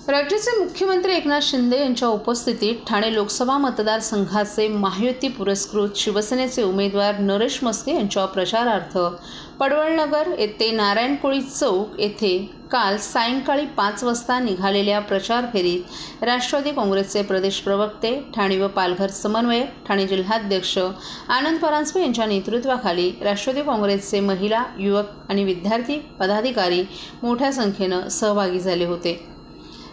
राज्याचे मुख्यमंत्री एकनाथ शिंदे यांच्या उपस्थितीत ठाणे लोकसभा मतदारसंघाचे महायुती पुरस्कृत शिवसेनेचे उमेदवार नरेश म्हस्के यांच्या प्रचारार्थ पडवळनगर येथे नारायण कोळी चौक येथे काल सायंकाळी 5 वाजता निघालेल्या प्रचार फेरीत राष्ट्रवादी काँग्रेसचे प्रदेश प्रवक्ते, ठाणे व पालघर समन्वयक, ठाणे जिल्हाध्यक्ष आनंद परांजपे यांच्या नेतृत्वाखाली राष्ट्रवादी काँग्रेसचे महिला, युवक आणि विद्यार्थी पदाधिकारी मोठ्या संख्येने सहभागी झाले होते।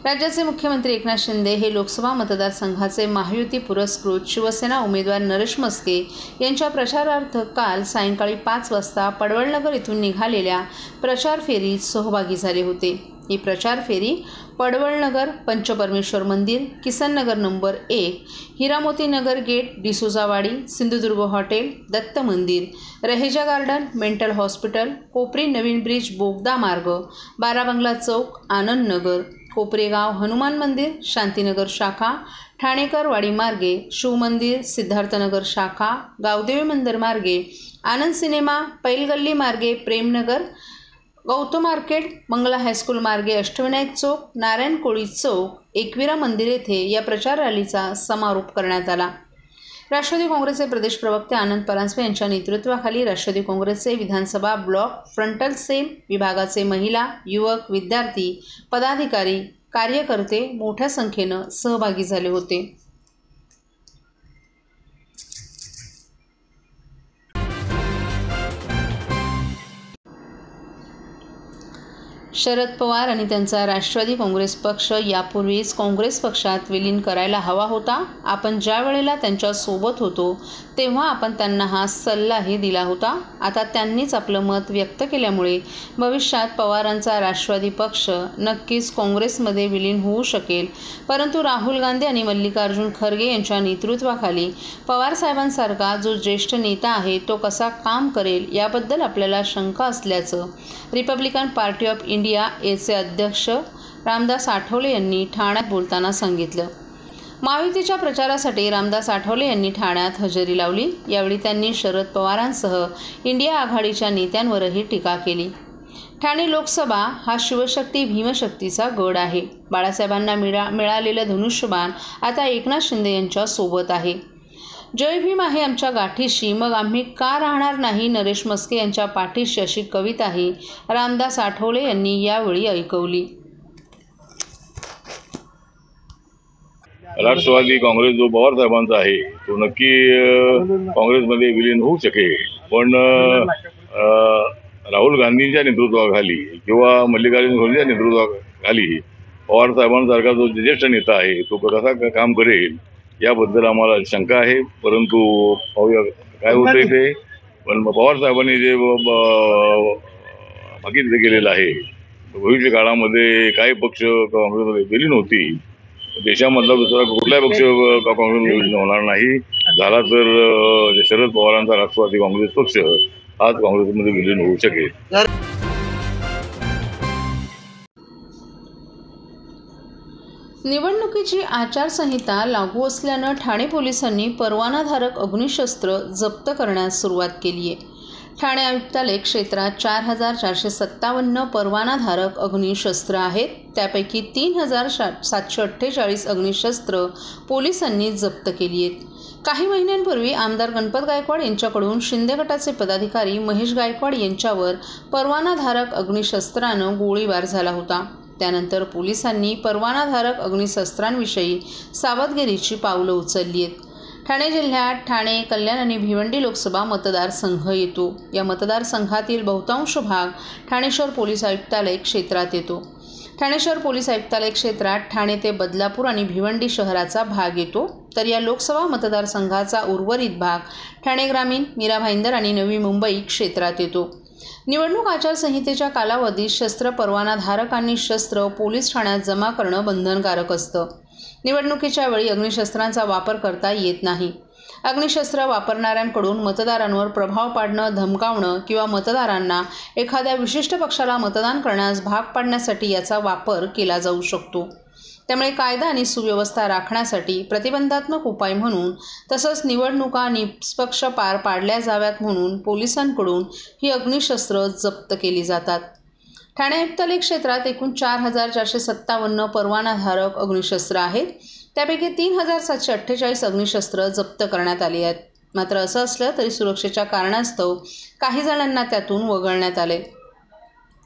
राज्याचे मुख्यमंत्री एकनाथ शिंदे हे लोकसभा मतदारसंघाचे महायुती पुरस्कृत शिवसेना उमेदवार नरेश म्हस्के यांच्या प्रचारार्थ काल सायंकाळी 5 वाजता पडवळनगर येथून निघालेल्या प्रचार फेरीत सहभागी झाले होते। ही प्रचार फेरी पडवळनगर, पंचपरमेश्वर मंदिर, किसन नगर नंबर 1, हिरामोती नगर गेट, डिसोजावाडी, सिंधुदुर्ग हॉटेल, दत्त मंदिर, रहेजा गार्डन, मेंटल हॉस्पिटल, कोपरी नवीन ब्रिज, बोगदा मार्ग, बाराबंगला चौक, आनंद नगर, कोपरेगाव हनुमान मंदिर, शांतीनगर शाखा, ठाणेकर वाडी मार्गे, शिवमंदिर, सिद्धार्थनगर शाखा, गावदेवी मंदिर मार्गे, आनंद सिनेमा, पैलगल्ली मार्गे, प्रेमनगर, गौतम मार्केट, मंगला हायस्कूल मार्गे, अष्टविनायक चौक, नारायण कोळी चौक, एकविरा मंदिर येथे या प्रचार रॅलीचा समारोप करण्यात आला। राष्ट्रवादी काँग्रेसचे प्रदेश प्रवक्ते आनंद परांजपे यांच्या नेतृत्वाखाली राष्ट्रवादी काँग्रेसचे विधानसभा ब्लॉक फ्रंटल सेल विभागाचे महिला, युवक, विद्यार्थी, पदाधिकारी, कार्यकर्ते मोठ्या संख्येने सहभागी झाले होते। शरद पवार आणि त्यांचा राष्ट्रवादी काँग्रेस पक्ष यापूर्वीच काँग्रेस पक्षात विलीन करायला हवा होता। आपण ज्या वेळेला त्यांच्या सोबत होतो तेव्हा आपण त्यांना हा सल्लाही दिला होता। आता त्यांनीच आपलं मत व्यक्त केल्यामुळे भविष्यात पवारांचा राष्ट्रवादी पक्ष नक्कीच काँग्रेसमध्ये विलीन होऊ शकेल। परंतु राहुल गांधी आणि मल्लिकार्जुन खरगे यांच्या नेतृत्वाखाली पवार साहेबांसारखा जो ज्येष्ठ नेता आहे तो कसा काम करेल याबद्दल आपल्याला शंका असल्याचं रिपब्लिकन पार्टी ऑफ इंडिया याचे अध्यक्ष रामदास आठवले यांनी ठाण्यात बोलताना सांगितलं। महायुतीच्या प्रचारासाठी रामदास आठवले यांनी ठाण्यात हजेरी लावली। यावेळी त्यांनी शरद पवारांसह इंडिया आघाडीच्या नेत्यांवरही टीका केली। ठाणे लोकसभा हा शिवशक्ती भीमशक्तीचा गड आहे। बाळासाहेबांना मिळालेलं धनुष्यबाण आता एकनाथ शिंदे यांच्या सोबत आहे। जय भीम आहे आमच्या गाठीशी, मग आम्ही का राहणार नाही नरेश म्हस्के यांच्या पाठीशी, अशी कविताही रामदास आठवले यांनी यावेळी ऐकवली। राष्ट्रवादी काँग्रेस जो पवार साहेबांचा आहे तो नक्की काँग्रेसमध्ये विलीन होऊ शकेल, पण राहुल गांधींच्या नेतृत्वाखाली किंवा मल्लिकार्जुन खरगे यांच्या नेतृत्वाखाली पवार साहेबांसारखा जो ज्येष्ठ नेता आहे तो कसा काम करेल याबद्दल आम्हाला शंका आहे। परंतु पाहूया काय होते ते। पण पवार साहेबांनी जे भाकीत केलेलं आहे भविष्य काळामध्ये काही पक्ष काँग्रेसमध्ये विलीन होती, देशामधला दुसरा कुठलाही पक्ष काँग्रेसमध्ये विलीन होणार नाही। झाला तर शरद पवारांचा राष्ट्रवादी काँग्रेस पक्ष आज काँग्रेसमध्ये विलीन होऊ शकेल। निवडणुकीची आचारसंहिता लागू असल्यानं ठाणे पोलिसांनी परवानाधारक अग्निशस्त्र जप्त करण्यास सुरुवात केली आहे। ठाणे आयुक्तालय क्षेत्रात 4,457 परवानाधारक अग्निशस्त्र आहेत। त्यापैकी 3,748 अग्निशस्त्र पोलिसांनी जप्त केली आहेत। काही महिन्यांपूर्वी आमदार गणपत गायकवाड यांच्याकडून शिंदे गटाचे पदाधिकारी महेश गायकवाड यांच्यावर परवानाधारक अग्निशस्त्रानं गोळीबार झाला होता। त्यानंतर पोलिसांनी परवानाधारक अग्निशस्त्रांविषयी सावधगिरीची पावलं उचलली आहेत। ठाणे जिल्ह्यात ठाणे, कल्याण आणि भिवंडी लोकसभा मतदारसंघ येतो। या मतदारसंघातील बहुतांश भाग ठाणे शहर पोलीस आयुक्तालय क्षेत्रात येतो। ठाणे शहर पोलीस आयुक्तालय क्षेत्रात ठाणे ते बदलापूर आणि भिवंडी शहराचा भाग येतो, तर या लोकसभा मतदारसंघाचा उर्वरित भाग ठाणे ग्रामीण, मीरा भाईंदर आणि नवी मुंबई क्षेत्रात येतो। निवडणूक आचारसंहितेच्या कालावधीत शस्त्र परवानाधारकांनी शस्त्र पोलीस ठाण्यात जमा करणं बंधनकारक असतं। निवडणुकीच्या वेळी अग्निशस्त्रांचा वापर करता येत नाही। अग्निशस्त्र वापरणाऱ्यांकडून मतदारांवर प्रभाव पाडणं, धमकावणं किंवा मतदारांना एखाद्या विशिष्ट पक्षाला मतदान करण्यास भाग पाडण्यासाठी याचा वापर केला जाऊ शकतो। त्यामुळे कायदा आणि सुव्यवस्था राखण्यासाठी प्रतिबंधात्मक उपाय म्हणून तसंच निवडणुका निष्पक्ष पार पाडल्या जाव्यात म्हणून पोलिसांकडून ही अग्निशस्त्र जप्त केली जातात। ठाणे आयुक्तालय क्षेत्रात एकूण 4,457 परवानाधारक अग्निशस्त्र आहेत. त्यापैकी 3,748 अग्निशस्त्र जप्त करण्यात आली आहेत. मात्र असं असलं तरी सुरक्षेच्या कारणास्तव काही जणांना त्यातून वगळण्यात आले,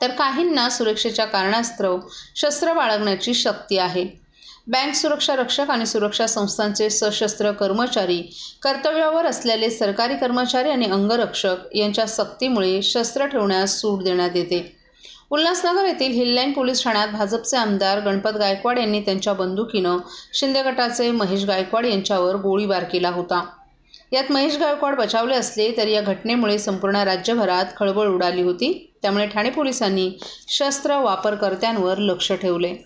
तर काहींना सुरक्षेच्या कारणास्तव शस्त्र बाळगण्याची सक्ती आहे. बँक सुरक्षा रक्षक आणि सुरक्षा संस्थांचे सशस्त्र कर्मचारी, कर्तव्यावर असलेले सरकारी कर्मचारी आणि अंगरक्षक यांच्या सक्तीमुळे शस्त्र ठेवण्यास सूट देण्यात येते. उल्हासनगर येथील हिललाईन पोलीस ठाण्यात भाजपचे आमदार गणपत गायकवाड यांनी त्यांच्या बंदुकीनं शिंदे गटाचे महेश गायकवाड यांच्यावर गोळीबार केला होता. यात महेश गायकवाड बचावले असले तरी या घटनेमुळे संपूर्ण राज्यभरात खळबळ उडाली होती. त्यामुळे ठाणे पोलिसांनी शस्त्र वापरकर्त्यांवर लक्ष ठेवले.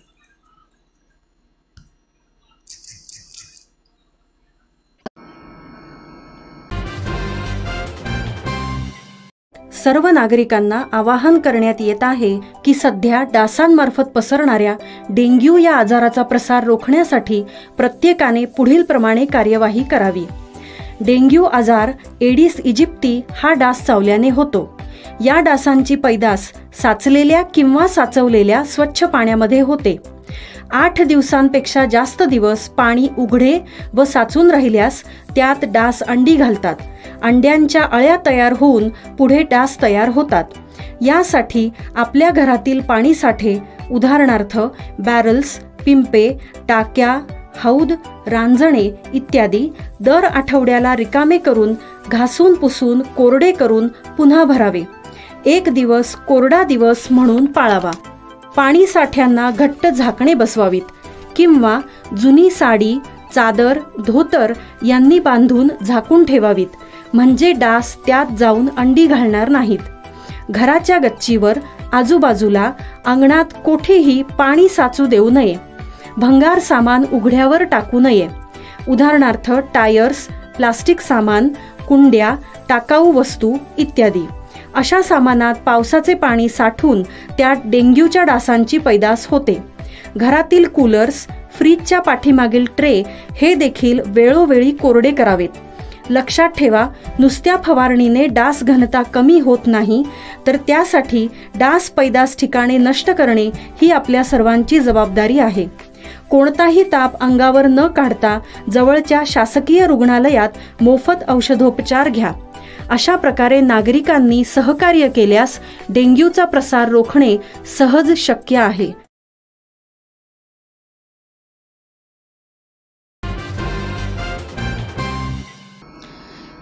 सर्व नागरिकांना आवाहन करण्यात येत आहे की सध्या डासांमार्फत पसरणाऱ्या डेंग्यू या आजाराचा प्रसार रोखण्यासाठी प्रत्येकाने पुढील प्रमाणे कार्यवाही करावी. डेंग्यू आजार एडिस इजिप्ती हा डास चावल्याने होतो. या डासांची पैदास साचलेल्या किंवा साचवलेल्या स्वच्छ पाण्यामध्ये होते. 8 दिवसांपेक्षा जास्त दिवस पाणी उघडे व साचून राहिल्यास त्यात डास अंडी घालतात. अंड्यांच्या अळ्या तयार होऊन पुढे डास तयार होतात. यासाठी आपल्या घरातील पाणीसाठे उदाहरणार्थ बॅरल्स, पिंपे, टाक्या, हौद, रांजणे इत्यादी दर आठवड्याला रिकामे करून घासून पुसून कोरडे करून पुन्हा भरावे. 1 दिवस कोरडा दिवस म्हणून पाळावा. पाणी साठ्यांना घट्ट झाकणे बसवावीत किंवा जुनी साडी, चादर, धोतर यांनी बांधून झाकून ठेवावीत, म्हणजे डास त्यात जाऊन अंडी घालणार नाहीत. घराच्या गच्चीवर, आजूबाजूला, अंगणात कोठेही पाणी साचू देऊ नये. भंगार सामान उघड्यावर टाकू नये. उदाहरणार्थ टायर्स, प्लास्टिक सामान, कुंड्या, टाकाऊ वस्तू इत्यादी. अशा सामानात पावसाचे पाणी साठून त्यात डेंग्यूच्या डासांची पैदास होते. घरातील कूलर्स, फ्रीजच्या पाठीमागील ट्रे हे देखील वेळोवेळी कोरडे करावेत. लक्षात ठेवा, नुसत्या फवारणीने डास घनता कमी होत नाही, तर त्यासाठी डास पैदास ठिकाणे नष्ट करणे ही आपल्या सर्वांची जबाबदारी आहे. कोणताही ताप अंगावर न काढता जवळच्या शासकीय रुग्णालयात मोफत औषधोपचार घ्या. अशा प्रकारे नागरिकांनी सहकार्य केल्यास डेंग्यूचा प्रसार रोखणे सहज शक्य आहे.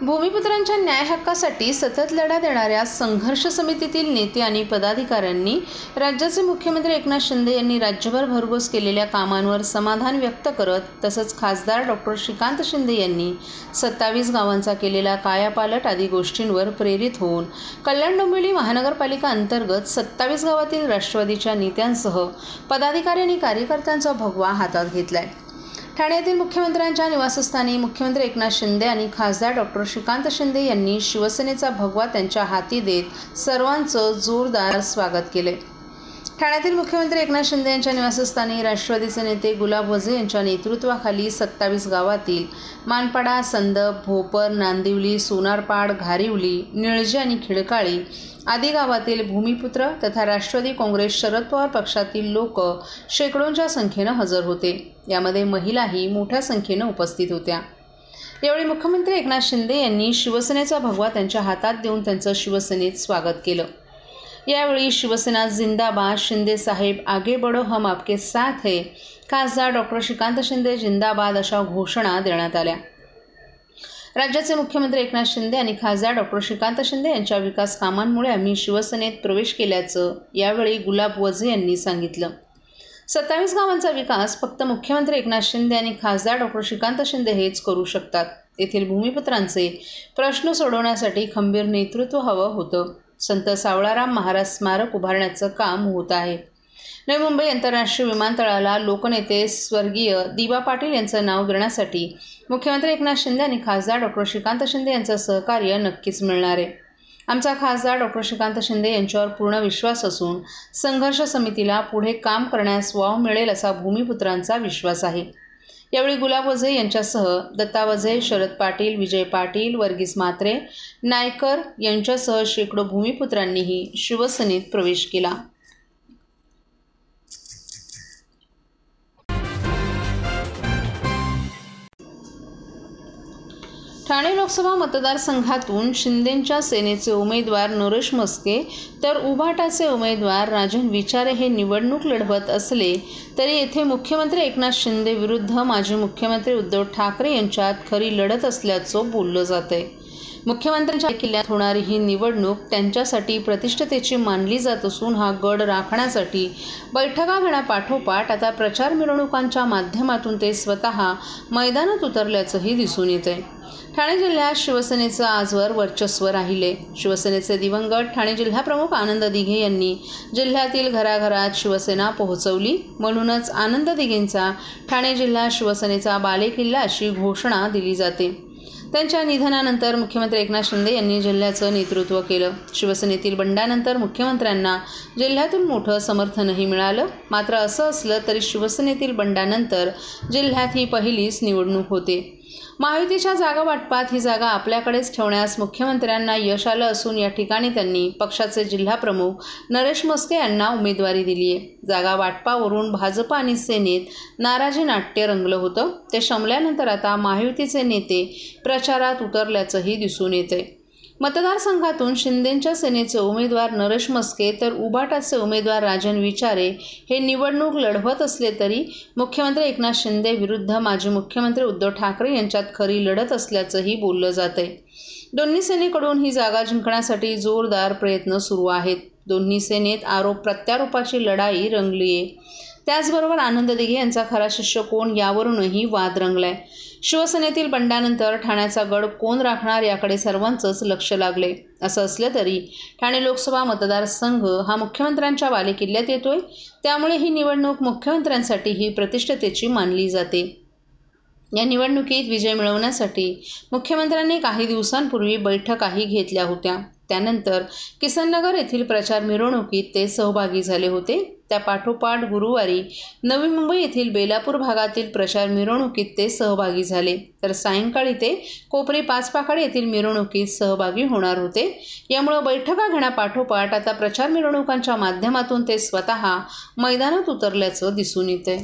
भूमिपुत्रांच्या न्याय हक्कासाठी सतत लढा देणाऱ्या संघर्ष समितीतील नेते आणि पदाधिकाऱ्यांनी राज्याचे मुख्यमंत्री एकनाथ शिंदे यांनी राज्यभर भरघोस केलेल्या कामांवर समाधान व्यक्त करत, तसंच खासदार डॉक्टर श्रीकांत शिंदे यांनी 27 गावांचा केलेला कायापालट आदी गोष्टींवर प्रेरित होऊन कल्याण डोंबिवली महानगरपालिका अंतर्गत 27 गावातील राष्ट्रवादीच्या नेत्यांसह पदाधिकारी आणि कार्यकर्त्यांचा भगवा हातात घेतलाय. ठाण्यातील मुख्यमंत्र्यांच्या निवासस्थानी मुख्यमंत्री एकनाथ शिंदे आणि खासदार डॉक्टर श्रीकांत शिंदे यांनी शिवसेनेचा भगवा त्यांच्या हाती देत सर्वांचं जोरदार स्वागत केले. ठाण्यातील मुख्यमंत्री एकनाथ शिंदे यांच्या निवासस्थानी राष्ट्रवादीचे नेते गुलाब वझे यांच्या नेतृत्वाखाली 27 गावातील मानपाडा, संदप, भोपर, नांदिवली, सोनारपाड, घारिवली, निळजे आणि खिडकाळी आदी गावातील भूमिपुत्र तथा राष्ट्रवादी काँग्रेस शरद पवार पक्षातील लोक शेकडोंच्या संख्येनं हजर होते. यामध्ये महिलाही मोठ्या संख्येनं उपस्थित होत्या. यावेळी मुख्यमंत्री एकनाथ शिंदे यांनी शिवसेनेचा भगवा त्यांच्या हातात देऊन त्यांचं शिवसेनेत स्वागत केलं. यावेळी शिवसेना जिंदाबाद, शिंदे साहेब आगे बढ़ो, हम आपके साथ है, खासदार डॉक्टर श्रीकांत शिंदे जिंदाबाद अशा घोषणा देण्यात आल्या. राज्याचे मुख्यमंत्री एकनाथ शिंदे आणि खासदार डॉक्टर श्रीकांत शिंदे यांच्या विकास कामांमुळे आम्ही शिवसेनेत प्रवेश केल्याचं यावेळी गुलाब वझे यांनी सांगितलं. 27 गावांचा विकास फक्त मुख्यमंत्री एकनाथ शिंदे आणि खासदार डॉक्टर श्रीकांत शिंदे हेच करू शकतात. येथील भूमिपुत्रांचे प्रश्न सोडवण्यासाठी खंबीर नेतृत्व हवं होतं. संत सावळाराम महाराज स्मारक उभारण्याचं काम होत आहे. नवी मुंबई आंतरराष्ट्रीय विमानतळाला लोकनेते स्वर्गीय दिबा पाटील यांचं नाव देण्यासाठी मुख्यमंत्री एकनाथ शिंदे आणि खासदार डॉक्टर श्रीकांत शिंदे यांचं सहकार्य नक्कीच मिळणार आहे. आमचा खासदार डॉक्टर श्रीकांत शिंदे यांच्यावर पूर्ण विश्वास असून संघर्ष समितीला पुढे काम करण्यास वाव मिळेल असा भूमिपुत्रांचा विश्वास आहे. यावेळी गुलाब वझे यांच्यासह दत्ता वझे, शरद पाटील, विजय पाटील, वर्गीस म्हात्रे, नायकर यांच्यासह शेकडो भूमिपुत्रांनीही शिवसेनेत प्रवेश केला. ठाणे लोकसभा मतदारसंघातून शिंदेंच्या सेनेचे उमेदवार नरेश मस्के तर उभाटाचे उमेदवार राजन विचारे हे निवडणूक लढवत असले तरी येथे मुख्यमंत्री एकनाथ शिंदे विरुद्ध माजी मुख्यमंत्री उद्धव ठाकरे यांच्यात खरी लढत असल्याचं बोललं जातंय। मुख्यमंत्र्यांच्या किल्ल्यात होणारी ही निवडणूक त्यांच्यासाठी प्रतिष्ठेची मानली जात असून हा गड राखण्यासाठी बैठका घेण्यापाठोपाठ आता प्रचार मिरवणुकांच्या माध्यमातून ते स्वतः मैदानात उतरल्याचंही दिसून येतंय। ठाणे जिल्ह्यात शिवसेनेचं आजवर वर्चस्व राहिले। शिवसेनेचे दिवंगत ठाणे जिल्हाप्रमुख आनंद दिघे यांनी जिल्ह्यातील घराघरात शिवसेना पोहोचवली, म्हणूनच आनंद दिघेंचा ठाणे जिल्हा शिवसेनेचा बालेकिल्ला अशी घोषणा दिली जाते। त्यांच्या निधनानंतर मुख्यमंत्री एकनाथ शिंदे यांनी जिल्ह्याचं नेतृत्व केलं। शिवसेनेतील बंडानंतर मुख्यमंत्र्यांना जिल्ह्यातून मोठं समर्थनही मिळालं। मात्र असं असलं तरी शिवसेनेतील बंडानंतर जिल्ह्यात ही पहिलीच निवडणूक होते। महायुतीच्या जागा वाटपात ही जागा आपल्याकडेच ठेवण्यास मुख्यमंत्र्यांना यश आलं असून या ठिकाणी त्यांनी पक्षाचे जिल्हाप्रमुख नरेश मस्के यांना उमेदवारी दिली आहे। जागा वाटपावरून भाजप आणि सेनेत नाराजी नाट्य रंगलं होतं। ते शमल्यानंतर आता महायुतीचे नेते प्रचारात उतरल्याचंही दिसून येतंय। मतदारसंघातून शिंदेंच्या सेनेचे उमेदवार नरेश मस्के तर उभाटाचे उमेदवार राजन विचारे हे निवडणूक लढवत असले तरी मुख्यमंत्री एकनाथ शिंदे विरुद्ध माजी मुख्यमंत्री उद्धव ठाकरे यांच्यात खरी लढत असल्याचंही बोललं जातंय। दोन्ही सेनेकडून ही जागा जिंकण्यासाठी जोरदार प्रयत्न सुरू आहेत। दोन्ही सेनेत आरोप प्रत्यारोपाची लढाई रंगली आहे। त्याचबरोबर आनंद दिघे यांचा खरा शिष्य कोण यावरूनही वाद रंगलाय। शिवसेनेतील बंडानंतर ठाण्याचा गड कोण राखणार याकडे सर्वांचंच लक्ष लागले। असं असलं तरी ठाणे लोकसभा मतदारसंघ हा मुख्यमंत्र्यांच्या बालेकिल्ल्यात येतोय, त्यामुळे ही निवडणूक मुख्यमंत्र्यांसाठी ही प्रतिष्ठेची मानली जाते। या निवडणुकीत विजय मिळवण्यासाठी मुख्यमंत्र्यांनी काही दिवसांपूर्वी बैठकाही घेतल्या होत्या। त्यानंतर किसननगर येथील प्रचार मिरवणुकीत ते सहभागी झाले होते। त्यापाठोपाठ गुरुवारी नवी मुंबई येथील बेलापूर भागातील प्रचार मिरवणुकीत ते सहभागी झाले, तर सायंकाळी ते कोपरी पाचपाखाड येथील मिरवणुकीत सहभागी होणार होते। यामुळे बैठका घेण्यापाठोपाठ आता प्रचार मिरवणुकांच्या माध्यमातून ते स्वतः मैदानात उतरल्याचं दिसून येतंय।